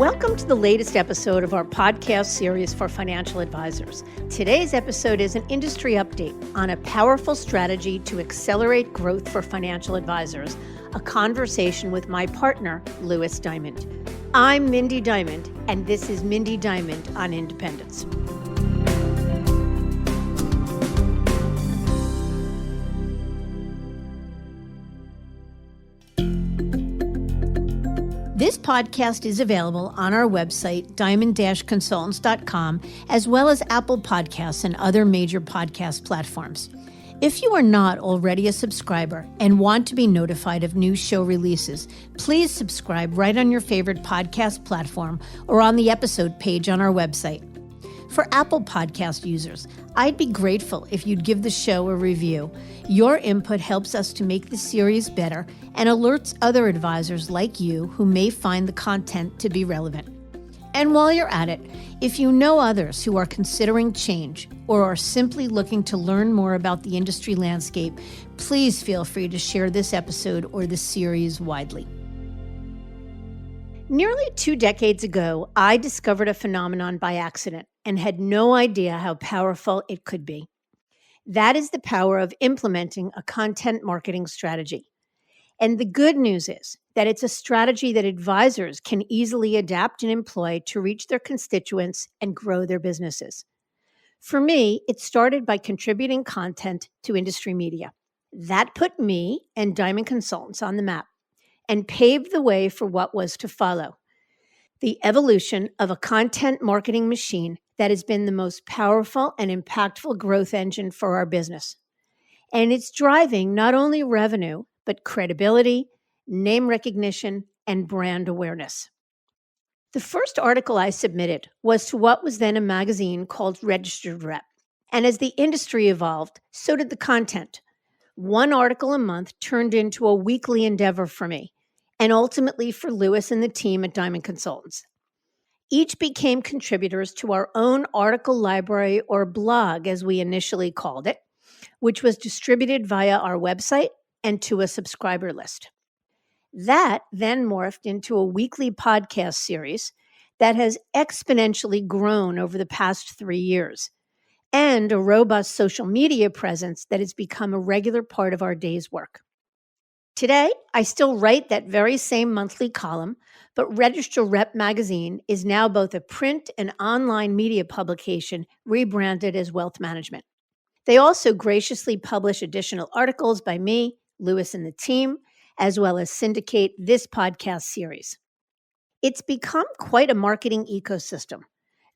Welcome to the latest episode of our podcast series for financial advisors. Today's episode is an industry update on a powerful strategy to accelerate growth for financial advisors, a conversation with my partner, Lewis Diamond. I'm Mindy Diamond, and this is Mindy Diamond on Independence. This podcast is available on our website, diamond-consultants.com, as well as Apple Podcasts and other major podcast platforms. If you are not already a subscriber and want to be notified of new show releases, please subscribe right on your favorite podcast platform or on the episode page on our website. For Apple Podcast users, I'd be grateful if you'd give the show a review. Your input helps us to make the series better and alerts other advisors like you who may find the content to be relevant. And while you're at it, if you know others who are considering change or are simply looking to learn more about the industry landscape, please feel free to share this episode or the series widely. Nearly 2 decades ago, I discovered a phenomenon by accident and had no idea how powerful it could be. That is the power of implementing a content marketing strategy. And the good news is that it's a strategy that advisors can easily adapt and employ to reach their constituents and grow their businesses. For me, it started by contributing content to industry media. That put me and Diamond Consultants on the map and paved the way for what was to follow: the evolution of a content marketing machine that has been the most powerful and impactful growth engine for our business. And it's driving not only revenue, but credibility, name recognition, and brand awareness. The first article I submitted was to what was then a magazine called Registered Rep. And as the industry evolved, so did the content. One article a month turned into a weekly endeavor for me, and ultimately for Lewis and the team at Diamond Consultants. Each became contributors to our own article library, or blog as we initially called it, which was distributed via our website and to a subscriber list. That then morphed into a weekly podcast series that has exponentially grown over the past 3 years, and a robust social media presence that has become a regular part of our day's work. Today, I still write that very same monthly column, but Register Rep magazine is now both a print and online media publication rebranded as WealthManagement. They also graciously publish additional articles by me, Lewis, and the team, as well as syndicate this podcast series. It's become quite a marketing ecosystem,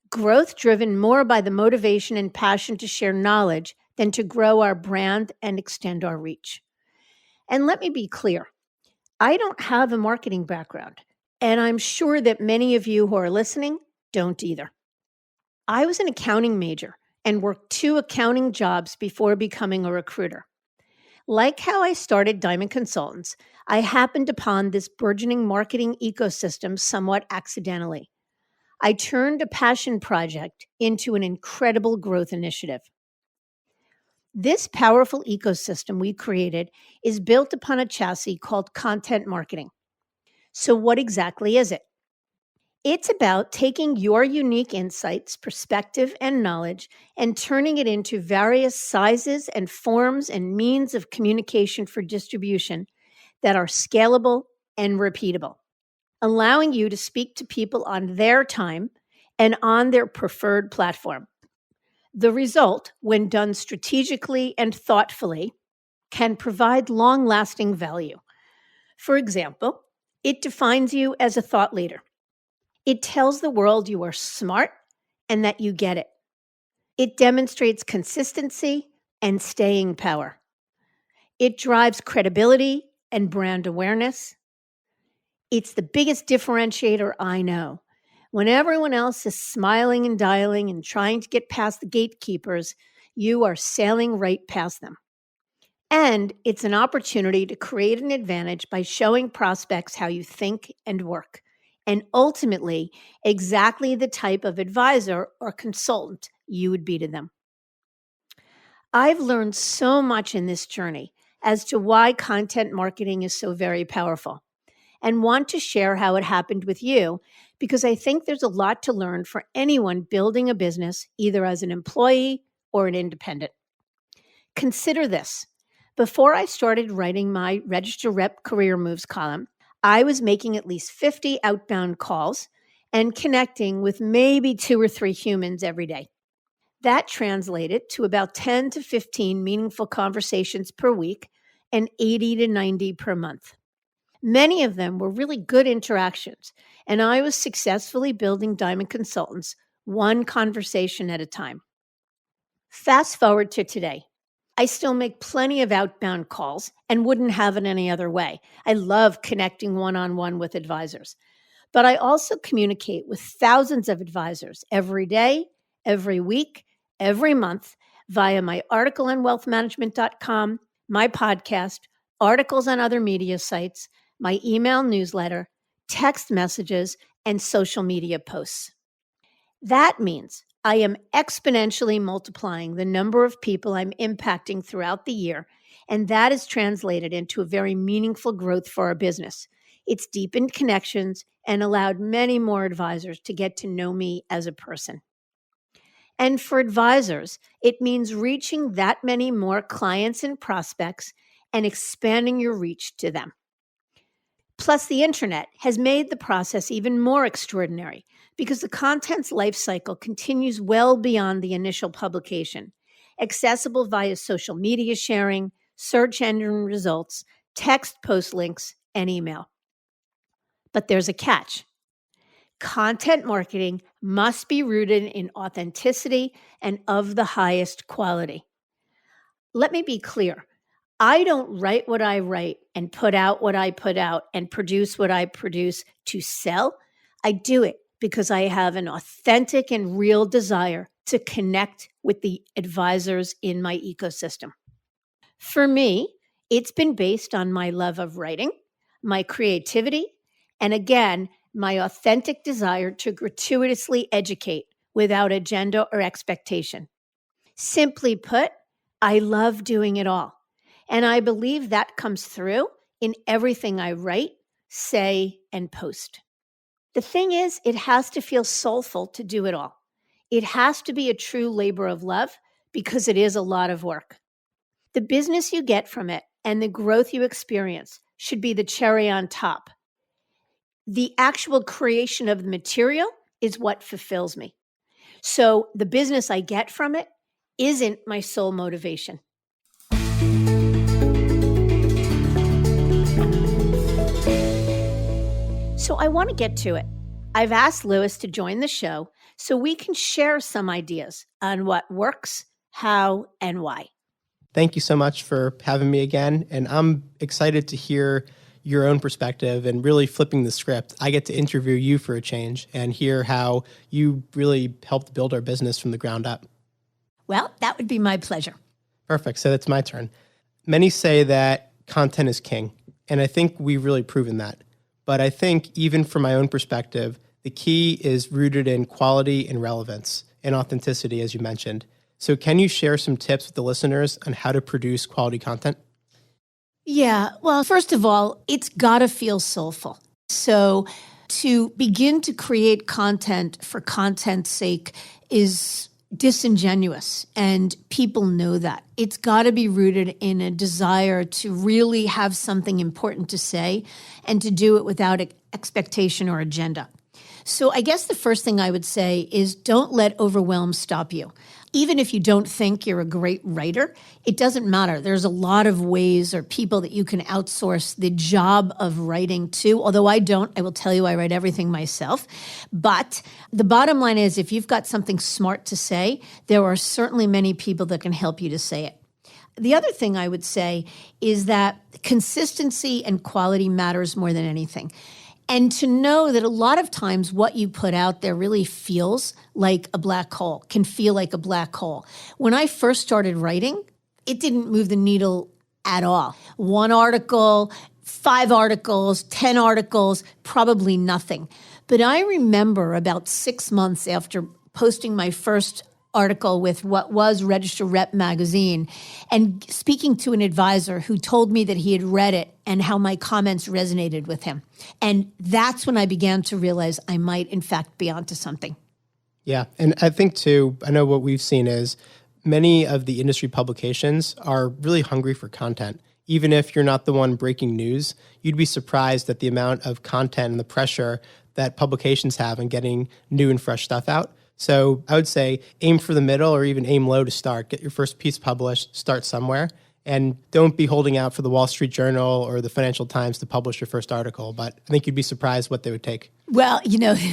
growth driven more by the motivation and passion to share knowledge than to grow our brand and extend our reach. And let me be clear, I don't have a marketing background, and I'm sure that many of you who are listening don't either. I was an accounting major and worked 2 accounting jobs before becoming a recruiter. Like how I started Diamond Consultants, I happened upon this burgeoning marketing ecosystem somewhat accidentally. I turned a passion project into an incredible growth initiative. This powerful ecosystem we created is built upon a chassis called content marketing. So what exactly is it? It's about taking your unique insights, perspective, and knowledge and turning it into various sizes and forms and means of communication for distribution that are scalable and repeatable, allowing you to speak to people on their time and on their preferred platform. The result, when done strategically and thoughtfully, can provide long-lasting value. For example, it defines you as a thought leader. It tells the world you are smart and that you get it. It demonstrates consistency and staying power. It drives credibility and brand awareness. It's the biggest differentiator I know. When everyone else is smiling and dialing and trying to get past the gatekeepers, you are sailing right past them. And it's an opportunity to create an advantage by showing prospects how you think and work, and ultimately exactly the type of advisor or consultant you would be to them. I've learned so much in this journey as to why content marketing is so very powerful, and want to share how it happened with you, because I think there's a lot to learn for anyone building a business, either as an employee or an independent. Consider this. Before I started writing my Register Rep Career Moves column, I was making at least 50 outbound calls and connecting with maybe 2 or 3 humans every day. That translated to about 10 to 15 meaningful conversations per week and 80 to 90 per month. Many of them were really good interactions, and I was successfully building Diamond Consultants one conversation at a time. Fast forward to today. I still make plenty of outbound calls and wouldn't have it any other way. I love connecting one-on-one with advisors. But I also communicate with thousands of advisors every day, every week, every month via my article on wealthmanagement.com, my podcast, articles on other media sites, my email newsletter, text messages, and social media posts. That means I am exponentially multiplying the number of people I'm impacting throughout the year, and that is translated into a very meaningful growth for our business. It's deepened connections and allowed many more advisors to get to know me as a person. And for advisors, it means reaching that many more clients and prospects and expanding your reach to them. Plus, the internet has made the process even more extraordinary because the content's life cycle continues well beyond the initial publication, accessible via social media sharing, search engine results, text post links, and email. But there's a catch. Content marketing must be rooted in authenticity and of the highest quality. Let me be clear. I don't write what I write and put out what I put out and produce what I produce to sell. I do it because I have an authentic and real desire to connect with the advisors in my ecosystem. For me, it's been based on my love of writing, my creativity, and again, my authentic desire to gratuitously educate without agenda or expectation. Simply put, I love doing it all. And I believe that comes through in everything I write, say, and post. The thing is, it has to feel soulful to do it all. It has to be a true labor of love because it is a lot of work. The business you get from it and the growth you experience should be the cherry on top. The actual creation of the material is what fulfills me. So the business I get from it isn't my sole motivation. So I want to get to it. I've asked Lewis to join the show so we can share some ideas on what works, how, and why. Thank you so much for having me again. And I'm excited to hear your own perspective and really flipping the script. I get to interview you for a change and hear how you really helped build our business from the ground up. Well, that would be my pleasure. Perfect. So it's my turn. Many say that content is king, and I think we've really proven that. But I think even from my own perspective, the key is rooted in quality and relevance and authenticity, as you mentioned. So can you share some tips with the listeners on how to produce quality content? Yeah, well, first of all, it's got to feel soulful. So to begin to create content for content's sake is disingenuous, and people know that. It's got to be rooted in a desire to really have something important to say and to do it without expectation or agenda. So I guess the first thing I would say is don't let overwhelm stop you. Even if you don't think you're a great writer, it doesn't matter. There's a lot of ways or people that you can outsource the job of writing to. Although I don't, I will tell you I write everything myself. But the bottom line is if you've got something smart to say, there are certainly many people that can help you to say it. The other thing I would say is that consistency and quality matters more than anything. And to know that a lot of times what you put out there really feels like a black hole, can feel like a black hole. When I first started writing, it didn't move the needle at all. 1 article, 5 articles, 10 articles, probably nothing. But I remember about 6 months after posting my first article with what was Register Rep magazine and speaking to an advisor who told me that he had read it and how my comments resonated with him. And that's when I began to realize I might, in fact, be onto something. Yeah. And I think, too, I know what we've seen is many of the industry publications are really hungry for content. Even if you're not the one breaking news, you'd be surprised at the amount of content and the pressure that publications have in getting new and fresh stuff out. So I would say aim for the middle or even aim low to start. Get your first piece published, start somewhere. And don't be holding out for the Wall Street Journal or the Financial Times to publish your first article. But I think you'd be surprised what they would take. Well,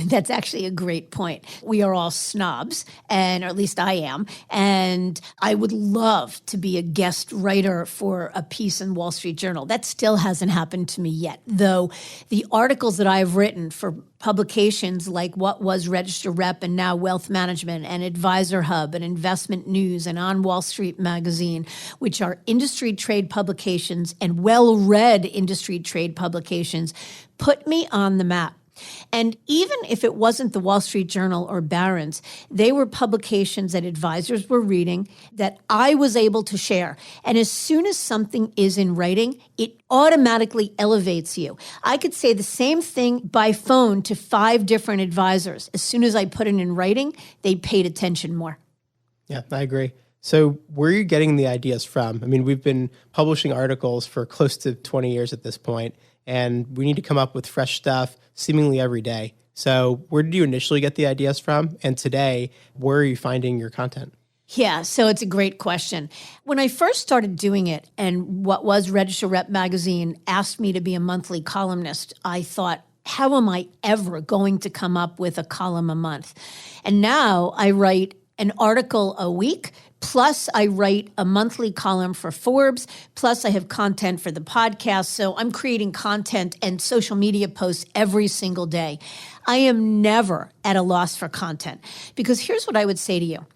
that's actually a great point. We are all snobs, or at least I am. And I would love to be a guest writer for a piece in Wall Street Journal. That still hasn't happened to me yet, though the articles that I've written for publications like what was Register Rep and now Wealth Management and Advisor Hub and Investment News and On Wall Street Magazine, which are industry trade publications and well-read industry trade publications, put me on the map. And even if it wasn't the Wall Street Journal or Barron's, they were publications that advisors were reading that I was able to share. And as soon as something is in writing, it automatically elevates you. I could say the same thing by phone to 5 different advisors. As soon as I put it in writing, they paid attention more. Yeah, I agree. So where are you getting the ideas from? I mean, we've been publishing articles for close to 20 years at this point, and we need to come up with fresh stuff seemingly every day. So where did you initially get the ideas from? And today, where are you finding your content? Yeah, so it's a great question. When I first started doing it and what was Register Rep magazine asked me to be a monthly columnist, I thought, how am I ever going to come up with a column a month? And now I write an article a week, plus I write a monthly column for Forbes, plus I have content for the podcast. So I'm creating content and social media posts every single day. I am never at a loss for content because here's what I would say to you.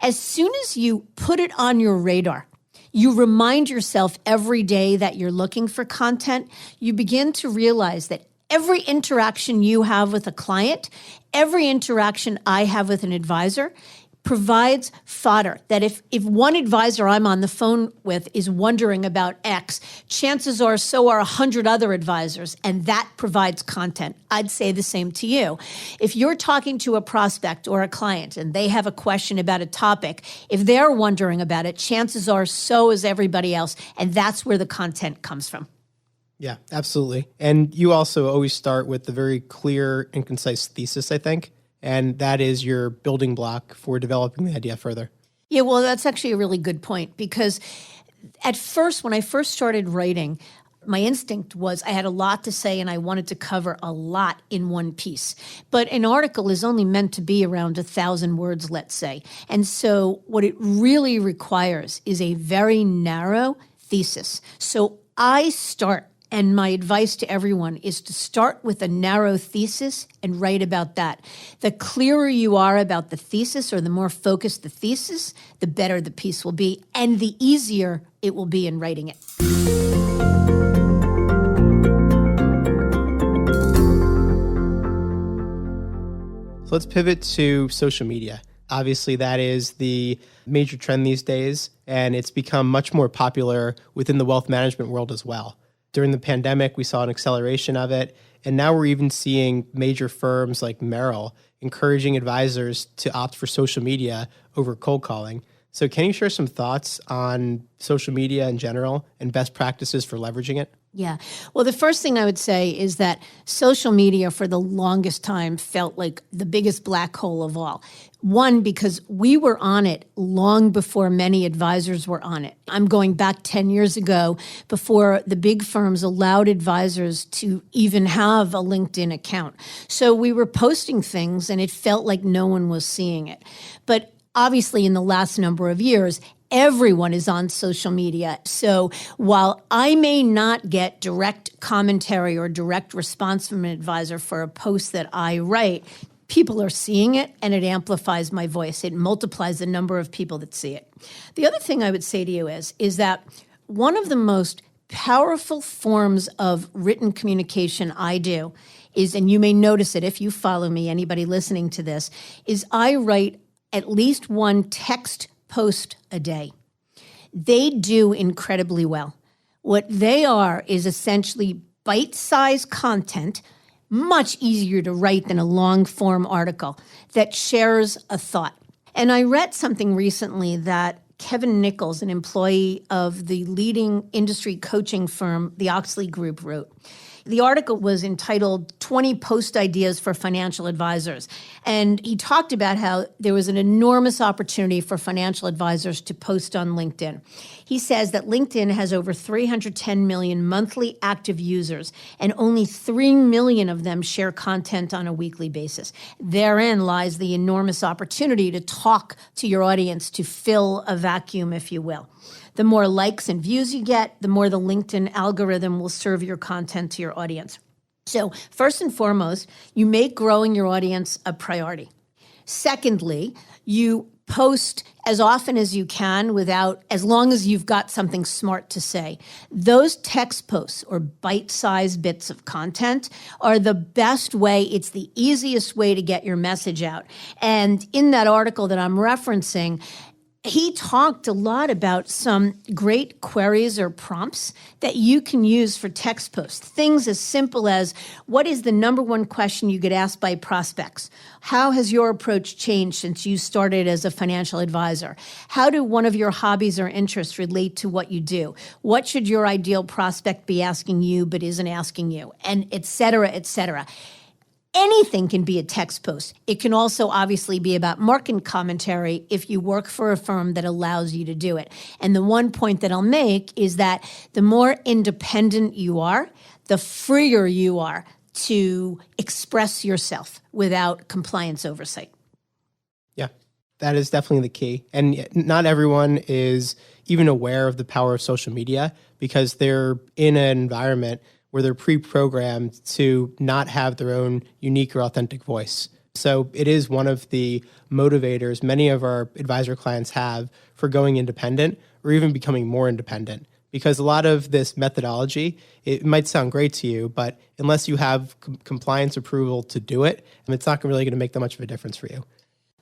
As soon as you put it on your radar, you remind yourself every day that you're looking for content, you begin to realize that every interaction you have with a client, every interaction I have with an advisor, provides fodder that if one advisor I'm on the phone with is wondering about X, chances are so are 100 other advisors, and that provides content. I'd say the same to you. If you're talking to a prospect or a client and they have a question about a topic, if they're wondering about it, chances are so is everybody else, and that's where the content comes from. Yeah, absolutely. And you also always start with the very clear and concise thesis, I think. And that is your building block for developing the idea further. Yeah, well, that's actually a really good point because at first, when I first started writing, my instinct was I had a lot to say and I wanted to cover a lot in one piece. But an article is only meant to be around 1,000 words, let's say. And so what it really requires is a very narrow thesis. So I start. And my advice to everyone is to start with a narrow thesis and write about that. The clearer you are about the thesis or the more focused the thesis, the better the piece will be and the easier it will be in writing it. So let's pivot to social media. Obviously, that is the major trend these days, and it's become much more popular within the wealth management world as well. During the pandemic, we saw an acceleration of it. And now we're even seeing major firms like Merrill encouraging advisors to opt for social media over cold calling. So can you share some thoughts on social media in general and best practices for leveraging it? Yeah. Well, the first thing I would say is that social media for the longest time felt like the biggest black hole of all. One, because we were on it long before many advisors were on it. I'm going back 10 years ago before the big firms allowed advisors to even have a LinkedIn account. So we were posting things and it felt like no one was seeing it. But obviously in the last number of years, everyone is on social media. So while I may not get direct commentary or direct response from an advisor for a post that I write, people are seeing it and it amplifies my voice. It multiplies the number of people that see it. The other thing I would say to you is that one of the most powerful forms of written communication I do is, and you may notice it if you follow me, anybody listening to this, is I write at least one text post a day. They do incredibly well. What they are is essentially bite-sized content, much easier to write than a long-form article that shares a thought. And I read something recently that Kevin Nichols, an employee of the leading industry coaching firm, the Oxley Group, wrote. The article was entitled 20 Post Ideas for Financial Advisors. And he talked about how there was an enormous opportunity for financial advisors to post on LinkedIn. He says that LinkedIn has over 310 million monthly active users, and only 3 million of them share content on a weekly basis. Therein lies the enormous opportunity to talk to your audience, to fill a vacuum, if you will. The more likes and views you get, the more the LinkedIn algorithm will serve your content to your audience. So first and foremost, you make growing your audience a priority. Secondly, you post as often as you can as long as you've got something smart to say. Those text posts or bite-sized bits of content are the best way. It's the easiest way to get your message out. And in that article that I'm referencing, he talked a lot about some great queries or prompts that you can use for text posts. Things as simple as, what is the number one question you get asked by prospects? How has your approach changed since you started as a financial advisor? How do one of your hobbies or interests relate to what you do? What should your ideal prospect be asking you but isn't asking you? And et cetera, et cetera. Anything can be a text post. It can also obviously be about market commentary if you work for a firm that allows you to do it. And the one point that I'll make is that the more independent you are, the freer you are to express yourself without compliance oversight. Yeah, that is definitely the key. And not everyone is even aware of the power of social media because they're in an environment where they're pre-programmed to not have their own unique or authentic voice. So it is one of the motivators many of our advisor clients have for going independent or even becoming more independent. Because a lot of this methodology, it might sound great to you, but unless you have compliance approval to do it, it's not really going to make that much of a difference for you.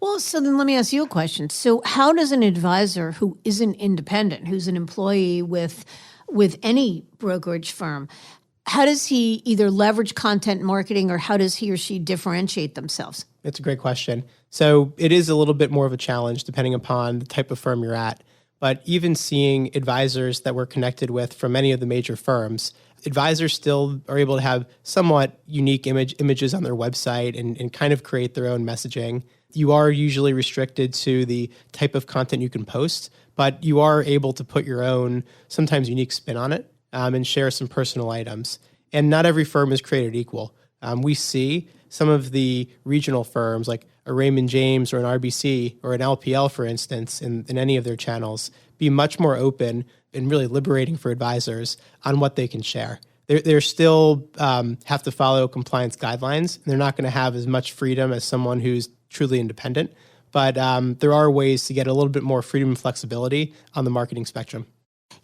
Well, so then let me ask you a question. So how does an advisor who isn't independent, who's an employee with any brokerage firm, how does he either leverage content marketing or how does he or she differentiate themselves? It's a great question. So it is a little bit more of a challenge depending upon the type of firm you're at. But even seeing advisors that we're connected with from many of the major firms, advisors still are able to have somewhat unique images on their website and kind of create their own messaging. You are usually restricted to the type of content you can post, but you are able to put your own, sometimes unique spin on it. And share some personal items. And not every firm is created equal. We see some of the regional firms like a Raymond James or an RBC or an LPL, for instance, in any of their channels, be much more open and really liberating for advisors on what they can share. They're still have to follow compliance guidelines. And they're not going to have as much freedom as someone who's truly independent. But there are ways to get a little bit more freedom and flexibility on the marketing spectrum.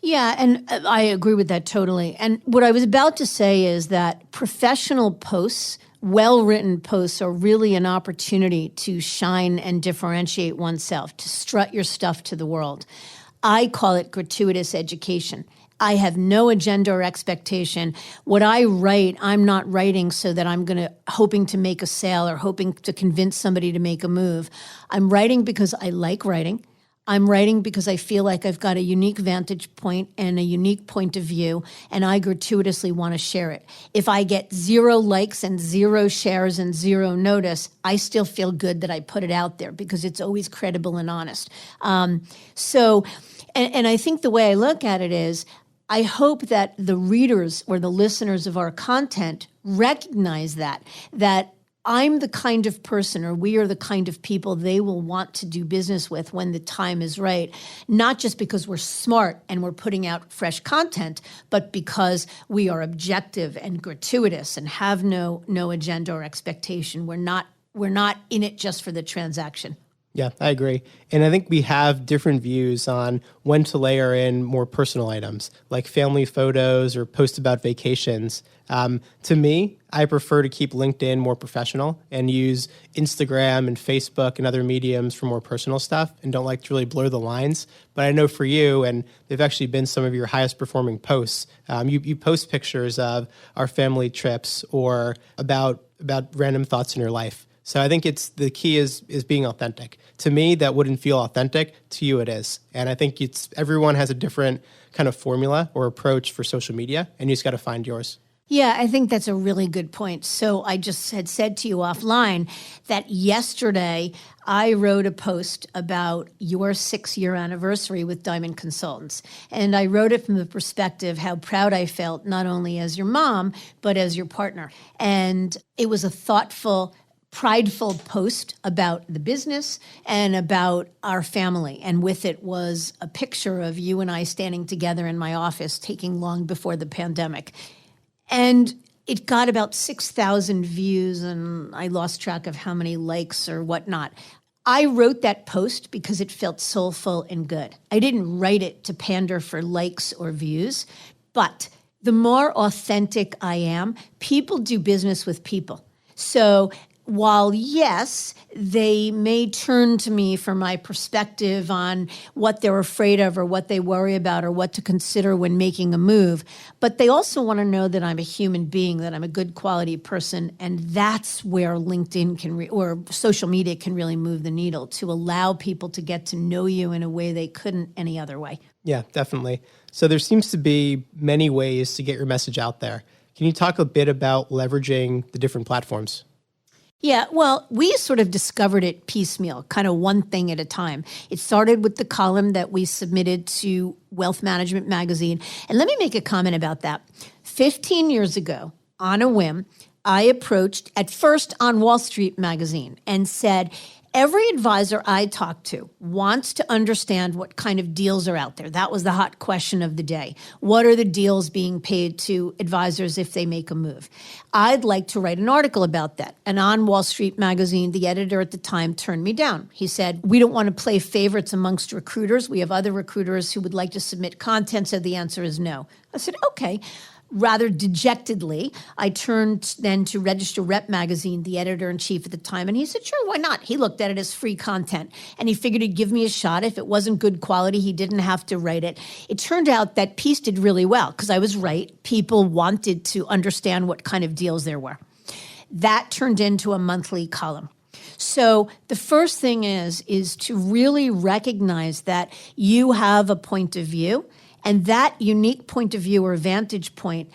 Yeah, and I agree with that totally. And what I was about to say is that professional posts, well-written posts, are really an opportunity to shine and differentiate oneself, to strut your stuff to the world. I call it gratuitous education. I have no agenda or expectation. What I write, I'm not writing so that I'm hoping to make a sale or hoping to convince somebody to make a move. I'm writing because I like writing. I'm writing because I feel like I've got a unique vantage point and a unique point of view, and I gratuitously want to share it. If I get 0 likes and 0 shares and 0 notice, I still feel good that I put it out there because it's always credible and honest. And I think the way I look at it is, I hope that the readers or the listeners of our content recognize that I'm the kind of person, or we are the kind of people they will want to do business with when the time is right, not just because we're smart and we're putting out fresh content, but because we are objective and gratuitous and have no agenda or expectation. We're not in it just for the transaction. Yeah, I agree. And I think we have different views on when to layer in more personal items like family photos or posts about vacations. To me, I prefer to keep LinkedIn more professional and use Instagram and Facebook and other mediums for more personal stuff and don't like to really blur the lines. But I know for you, and they've actually been some of your highest performing posts, you post pictures of our family trips or about random thoughts in your life. So I think the key is being authentic. To me, that wouldn't feel authentic. To you, it is. And I think everyone has a different kind of formula or approach for social media, and you just got to find yours. Yeah, I think that's a really good point. So I just had said to you offline that yesterday I wrote a post about your 6-year anniversary with Diamond Consultants. And I wrote it from the perspective how proud I felt, not only as your mom, but as your partner. And it was a thoughtful, prideful post about the business and about our family. And with it was a picture of you and I standing together in my office, taking long before the pandemic. And it got about 6,000 views, and I lost track of how many likes or whatnot. I wrote that post because it felt soulful and good. I didn't write it to pander for likes or views, but the more authentic I am, people do business with people. So while, yes, they may turn to me for my perspective on what they're afraid of or what they worry about or what to consider when making a move, but they also want to know that I'm a human being, that I'm a good quality person, and that's where LinkedIn or social media can really move the needle, to allow people to get to know you in a way they couldn't any other way. Yeah, definitely. So there seems to be many ways to get your message out there. Can you talk a bit about leveraging the different platforms? Yeah, well, we sort of discovered it piecemeal, kind of one thing at a time. It started with the column that we submitted to Wealth Management magazine. And let me make a comment about that. 15 years ago, on a whim, I approached, at first on Wall Street magazine, and said, every advisor I talk to wants to understand what kind of deals are out there. That was the hot question of the day. What are the deals being paid to advisors if they make a move? I'd like to write an article about that. And on Wall Street magazine, the editor at the time turned me down. He said, we don't want to play favorites amongst recruiters. We have other recruiters who would like to submit content, so the answer is no. I said, okay. Rather dejectedly, I turned then to Register Rep magazine, the editor-in-chief at the time, and he said, sure, why not? He looked at it as free content, and he figured he'd give me a shot. If it wasn't good quality, he didn't have to write it. It turned out that piece did really well, because I was right. People wanted to understand what kind of deals there were. That turned into a monthly column. So the first thing is to really recognize that you have a point of view, and that unique point of view or vantage point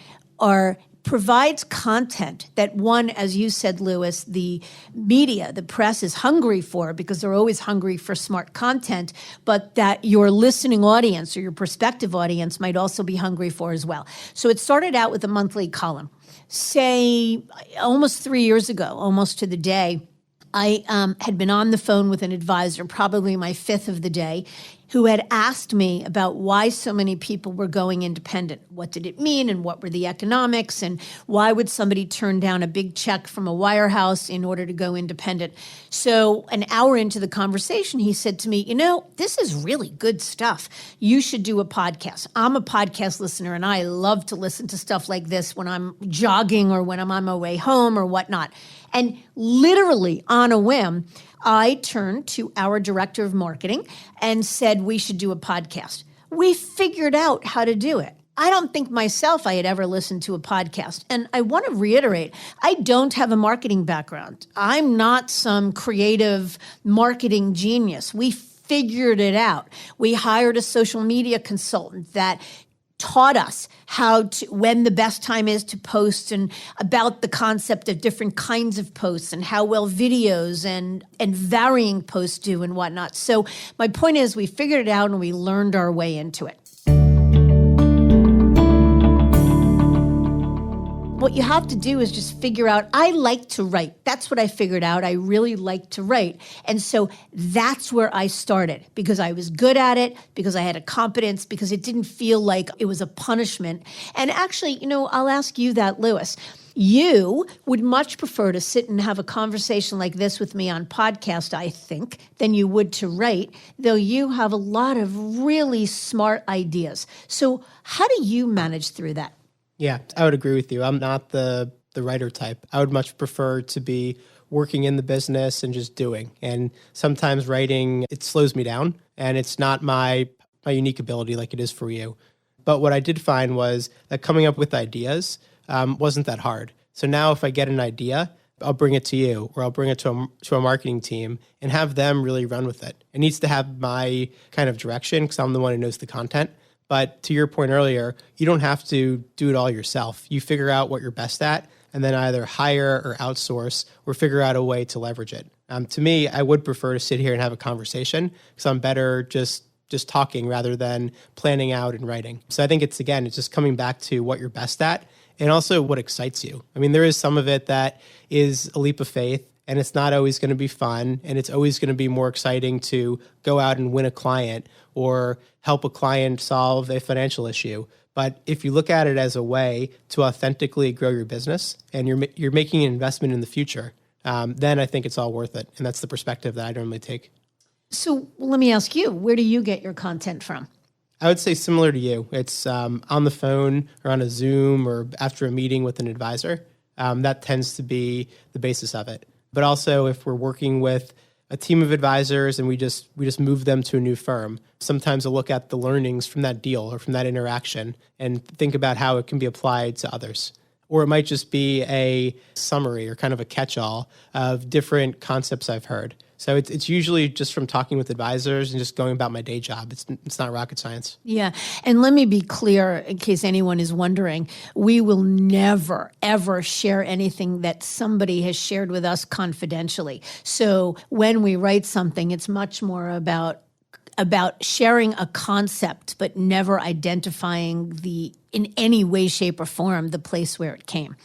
provides content that one, as you said, Lewis, the media, the press is hungry for, because they're always hungry for smart content, but that your listening audience or your prospective audience might also be hungry for as well. So it started out with a monthly column. Say almost 3 years ago, almost to the day, I had been on the phone with an advisor, probably my fifth of the day, who had asked me about why so many people were going independent. What did it mean, and what were the economics, and why would somebody turn down a big check from a wirehouse in order to go independent? So an hour into the conversation, he said to me, this is really good stuff. You should do a podcast. I'm a podcast listener, and I love to listen to stuff like this when I'm jogging or when I'm on my way home or whatnot. And literally on a whim, I turned to our director of marketing and said we should do a podcast. We figured out how to do it. I don't think myself I had ever listened to a podcast. And I want to reiterate, I don't have a marketing background. I'm not some creative marketing genius. We figured it out. We hired a social media consultant that taught us when the best time is to post, and about the concept of different kinds of posts and how well videos and varying posts do and whatnot. So my point is, we figured it out and we learned our way into it. What you have to do is just figure out, I like to write. That's what I figured out. I really like to write. And so that's where I started, because I was good at it, because I had a competence, because it didn't feel like it was a punishment. And actually, I'll ask you that, Lewis. You would much prefer to sit and have a conversation like this with me on podcast, I think, than you would to write, though you have a lot of really smart ideas. So how do you manage through that? Yeah, I would agree with you. I'm not the writer type. I would much prefer to be working in the business and just doing. And sometimes writing, it slows me down, and it's not my unique ability like it is for you. But what I did find was that coming up with ideas wasn't that hard. So now if I get an idea, I'll bring it to you, or I'll bring it to a marketing team and have them really run with it. It needs to have my kind of direction because I'm the one who knows the content. But to your point earlier, you don't have to do it all yourself. You figure out what you're best at and then either hire or outsource or figure out a way to leverage it. To me, I would prefer to sit here and have a conversation because I'm better just talking rather than planning out and writing. So I think it's just coming back to what you're best at and also what excites you. I mean, there is some of it that is a leap of faith, and it's not always going to be fun, and it's always going to be more exciting to go out and win a client or help a client solve a financial issue. But if you look at it as a way to authentically grow your business and you're making an investment in the future, then I think it's all worth it. And that's the perspective that I normally take. So let me ask you, where do you get your content from? I would say similar to you. It's on the phone or on a Zoom or after a meeting with an advisor. That tends to be the basis of it. But also if we're working with a team of advisors and we just move them to a new firm, sometimes I'll look at the learnings from that deal or from that interaction and think about how it can be applied to others. Or it might just be a summary or kind of a catch-all of different concepts I've heard. So it's usually just from talking with advisors and just going about my day job. It's not rocket science. Yeah. And let me be clear, in case anyone is wondering, we will never, ever share anything that somebody has shared with us confidentially. So when we write something, it's much more about sharing a concept, but never identifying in any way, shape, or form, the place where it came.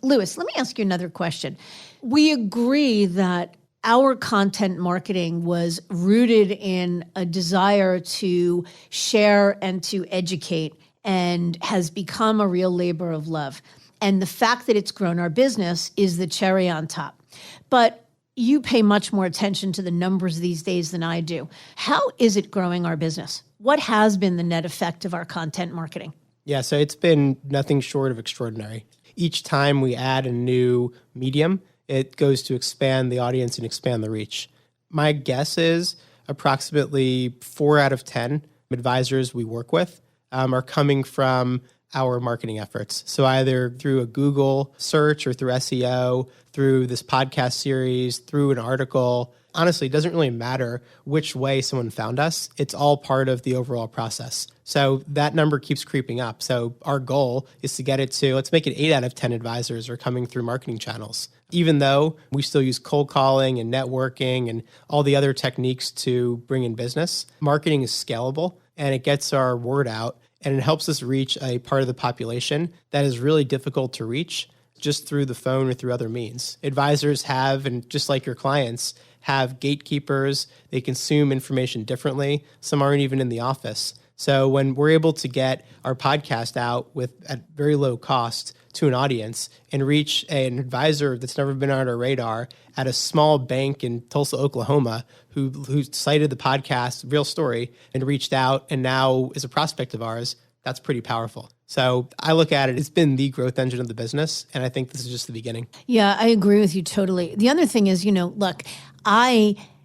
Louis, let me ask you another question. We agree that our content marketing was rooted in a desire to share and to educate and has become a real labor of love. And the fact that it's grown our business is the cherry on top. But you pay much more attention to the numbers these days than I do. How is it growing our business? What has been the net effect of our content marketing? Yeah, so it's been nothing short of extraordinary. Each time we add a new medium, it goes to expand the audience and expand the reach. My guess is approximately 4 out of 10 advisors we work with are coming from our marketing efforts. So either through a Google search or through SEO, through this podcast series, through an article. Honestly, it doesn't really matter which way someone found us. It's all part of the overall process. So that number keeps creeping up. So our goal is to get it to, let's make it 8 out of 10 advisors are coming through marketing channels. Even though we still use cold calling and networking and all the other techniques to bring in business, marketing is scalable and it gets our word out and it helps us reach a part of the population that is really difficult to reach just through the phone or through other means. Advisors have, and just like your clients, have gatekeepers. They consume information differently. Some aren't even in the office. So when we're able to get our podcast out at very low cost to an audience and reach an advisor that's never been on our radar at a small bank in Tulsa, Oklahoma, who cited the podcast, real story, and reached out and now is a prospect of ours, that's pretty powerful. So I look at it, it's been the growth engine of the business, and I think this is just the beginning. Yeah, I agree with you totally. The other thing is, look,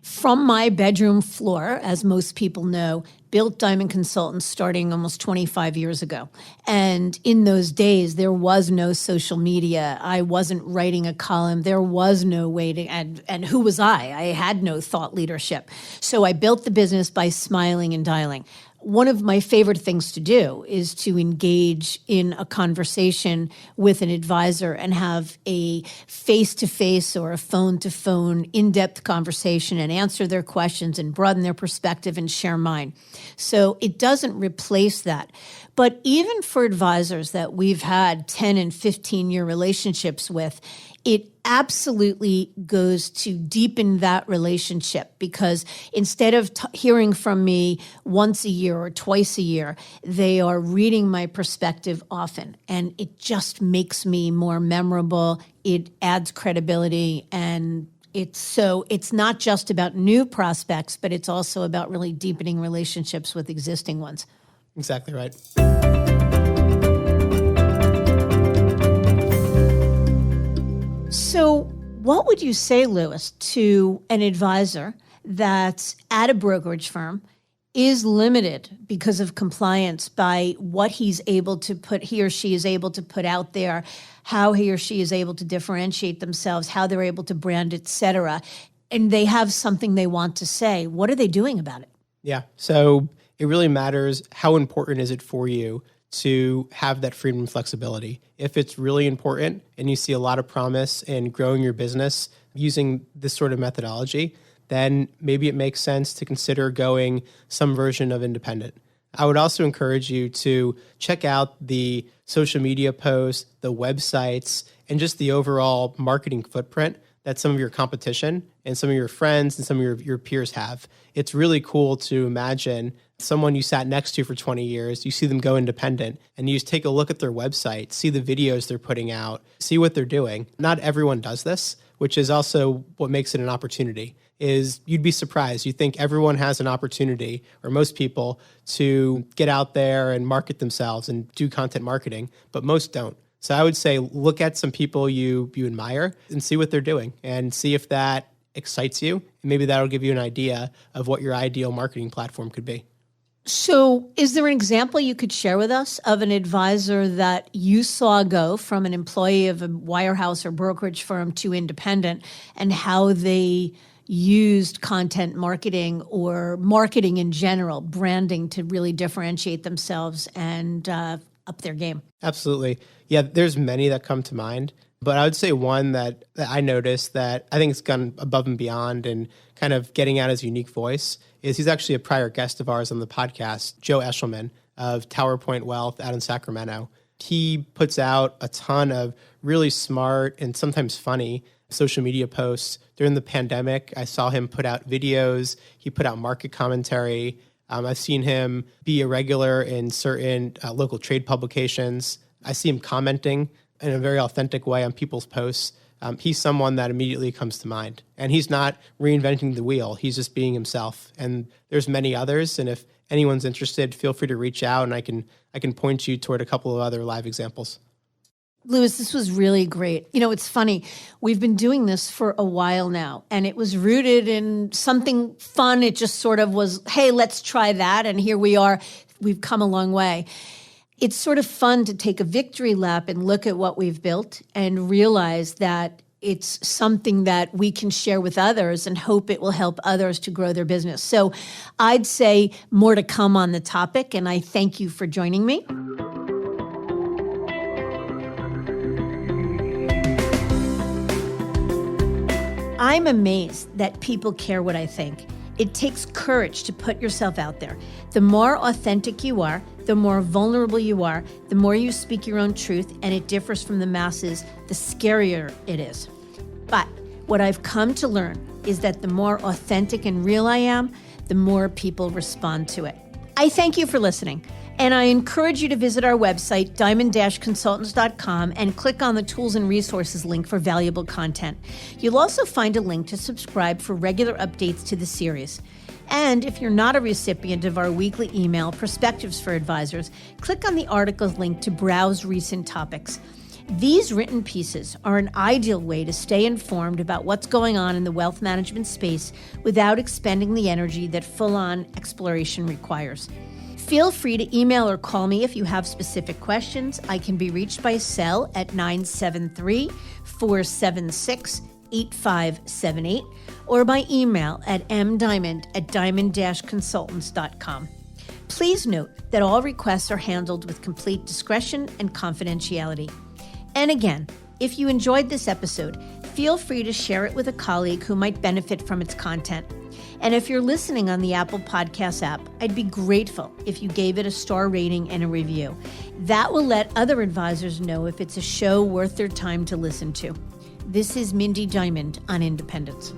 from my bedroom floor, as most people know, built Diamond Consultants starting almost 25 years ago. And in those days, there was no social media. I wasn't writing a column. There was no way to, and who was I? I had no thought leadership. So I built the business by smiling and dialing. One of my favorite things to do is to engage in a conversation with an advisor and have a face-to-face or a phone-to-phone in-depth conversation and answer their questions and broaden their perspective and share mine. So it doesn't replace that. But even for advisors that we've had 10 and 15-year relationships with, It absolutely goes to deepen that relationship, because instead of hearing from me once a year or twice a year, they are reading my perspective often. And it just makes me more memorable. It adds credibility. And it's not just about new prospects, but it's also about really deepening relationships with existing ones. Exactly right. So what would you say, Louis, to an advisor that's at a brokerage firm, is limited because of compliance by what he or she is able to put out there, how he or she is able to differentiate themselves, how they're able to brand, et cetera, and they have something they want to say? What are they doing about it? Yeah. So it really matters, how important is it for you to have that freedom and flexibility. If it's really important and you see a lot of promise in growing your business using this sort of methodology, then maybe it makes sense to consider going some version of independent. I would also encourage you to check out the social media posts, the websites, and just the overall marketing footprint that some of your competition and some of your friends and some of your peers have. It's really cool to imagine someone you sat next to for 20 years, you see them go independent, and you just take a look at their website, see the videos they're putting out, see what they're doing. Not everyone does this, which is also what makes it an opportunity. Is you'd be surprised. You think everyone has an opportunity, or most people, to get out there and market themselves and do content marketing, but most don't. So I would say look at some people you admire and see what they're doing and see if that excites you. And maybe that'll give you an idea of what your ideal marketing platform could be. So is there an example you could share with us of an advisor that you saw go from an employee of a wirehouse or brokerage firm to independent, and how they used content marketing or marketing in general, branding, to really differentiate themselves and up their game? Absolutely. Yeah, there's many that come to mind, but I would say one that I noticed that I think has gone above and beyond and kind of getting out his unique voice is he's actually a prior guest of ours on the podcast, Joe Eshelman of Tower Point Wealth out in Sacramento. He puts out a ton of really smart and sometimes funny social media posts. During the pandemic, I saw him put out videos. He put out market commentary. I've seen him be a regular in certain local trade publications. I see him commenting in a very authentic way on people's posts. He's someone that immediately comes to mind. And he's not reinventing the wheel. He's just being himself. And there's many others. And if anyone's interested, feel free to reach out, and I can point you toward a couple of other live examples. Louis, this was really great. You know, it's funny. We've been doing this for a while now, and it was rooted in something fun. It just sort of was, hey, let's try that. And here we are. We've come a long way. It's sort of fun to take a victory lap and look at what we've built and realize that it's something that we can share with others and hope it will help others to grow their business. So I'd say more to come on the topic, and I thank you for joining me. I'm amazed that people care what I think. It takes courage to put yourself out there. The more authentic you are, the more vulnerable you are, the more you speak your own truth, and it differs from the masses, the scarier it is. But what I've come to learn is that the more authentic and real I am, the more people respond to it. I thank you for listening. And I encourage you to visit our website, diamond-consultants.com, and click on the tools and resources link for valuable content. You'll also find a link to subscribe for regular updates to the series. And if you're not a recipient of our weekly email, Perspectives for Advisors, click on the articles link to browse recent topics. These written pieces are an ideal way to stay informed about what's going on in the wealth management space without expending the energy that full-on exploration requires. Feel free to email or call me if you have specific questions. I can be reached by cell at 973-476-8578 or by email at mdiamond@diamond-consultants.com. Please note that all requests are handled with complete discretion and confidentiality. And again, if you enjoyed this episode, feel free to share it with a colleague who might benefit from its content. And if you're listening on the Apple Podcasts app, I'd be grateful if you gave it a star rating and a review. That will let other advisors know if it's a show worth their time to listen to. This is Mindy Diamond on Independence.